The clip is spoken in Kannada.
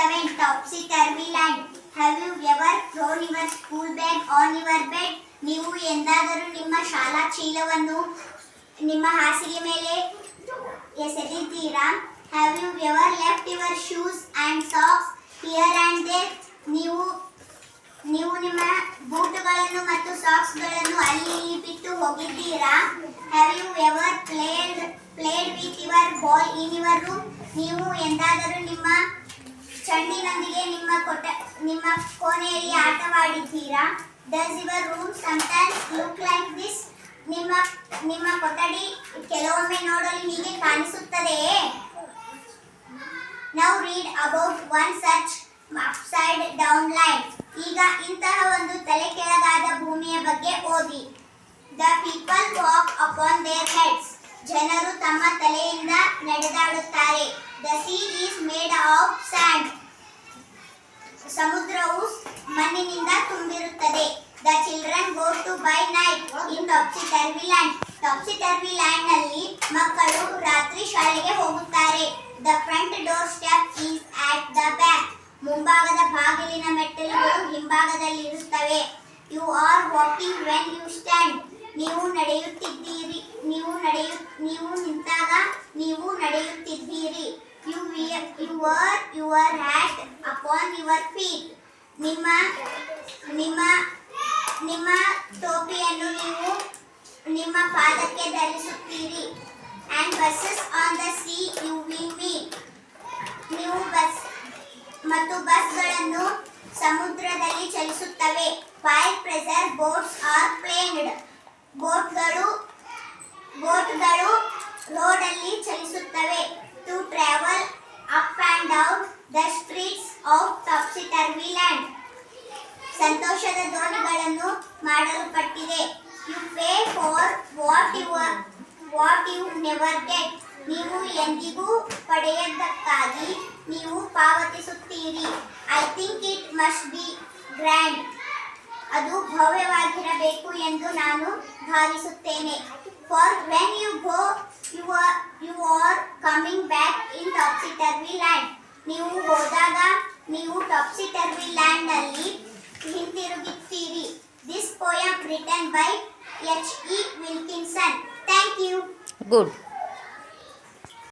7. Topsy-turvy land. Have you ever thrown your school bag on your bed? ನೀವು ಎಂದಾದರೂ ನಿಮ್ಮ ಶಾಲಾ ಚೀಲವನ್ನು ನಿಮ್ಮ ಹಾಸಿಗೆ ಮೇಲೆ ಎಸೆದಿದ್ದೀರಾ? Have you ever left your shoes and socks here and there? ನೀವು ನಿಮ್ಮ ಬೂಟುಗಳನ್ನು ಮತ್ತು ಸಾಕ್ಸ್ಗಳನ್ನು ಅಲ್ಲಿ ಇಲ್ಲಿ ಬಿಟ್ಟು ಹೋಗಿದ್ದೀರಾ? Have you ever played with your ball in your room? ನೀವು ಎಂದಾದರೂ ನಿಮ್ಮ ಚೆಂಡಿನೊಂದಿಗೆ ನಿಮ್ಮ ಕೋಣೆಯಲ್ಲಿ ಆಟವಾಡಿದ್ದೀರಾ? Does your room sometimes look like this? ನಿಮ್ಮ ಕೊಠಡಿ ಕೆಲವೊಮ್ಮೆ ನೋಡಲು ಹೀಗೆ ಕಾಣಿಸುತ್ತದೆಯೇ? Now read about one such upside down line. ಈಗ ಇಂತಹ ಒಂದು ತಲೆ ಕೆಳಗಾದ ಭೂಮಿಯ ಬಗ್ಗೆ ಓದಿ. The people walk upon their heads. ಜನರು ತಮ್ಮ ತಲೆಯಿಂದ ನಡೆದಾಡುತ್ತಾರೆ. The sea is made of sand. ಸಮುದ್ರವು ಮಣ್ಣಿನಿಂದ ತುಂಬಿರುತ್ತದೆ. The children go to by night in topsy-turvy land. Topsy-turvy land ನಲ್ಲಿ ಮಕ್ಕಳು ರಾತ್ರಿ ಶಾಲೆಗೆ ಹೋಗುತ್ತಾರೆ. The front door step is at the back. ಮುಂಭಾಗದ ಬಾಗಿಲಿನ ಮೆಟ್ಟಿಲುಗಳು ಹಿಂಭಾಗದಲ್ಲಿರುತ್ತವೆ. You are walking when you stand. ನೀವು ನಡೆಯುತ್ತಿದ್ದೀರಿ. ನೀವು ನಿಂತಾಗ ನೀವು ನಡೆಯುತ್ತಿದ್ದೀರಿ. You wear your hat upon your feet. ನಿಮ್ಮ ಟೋಪಿಯನ್ನು ನೀವು ನಿಮ್ಮ ಪಾದಕ್ಕೆ ಧರಿಸುತ್ತೀರಿ. And buses on the sea you will meet. ನೀವು ಬಸ್ಗಳನ್ನು ಸಮುದ್ರದಲ್ಲಿ ಚಲಿಸುತ್ತವೆ. While pressure boats are planed. ಬೋಟ್ಗಳು ರೋಡಲ್ಲಿ ಚಲಿಸುತ್ತವೆ. To travel up and down the streets of topsy-turvy land. ಸಂತೋಷದ ದೋಣಿಗಳನ್ನು ಮಾಡಲ್ಪಟ್ಟಿದೆ. You pay for what you never get. ನೀವು ಎಂದಿಗೂ ಪಡೆಯದಕ್ಕಾಗಿ ನೀವು ಪಾವತಿಸುತ್ತೀರಿ. I think it must be grand. ಅದು ಭವ್ಯವಾಗಿರಬೇಕು ಎಂದು ನಾನು ಭಾವಿಸುತ್ತೇನೆ. For when you go, you are coming back in topsy-turvy land. ನೀವು ಹೋದಾಗ ನೀವು topsy-turvy land ನಲ್ಲಿ ಹಿಂತಿರುಗುತ್ತೀರಿ. This poem written by H.E. Wilkinson. Thank you. Good.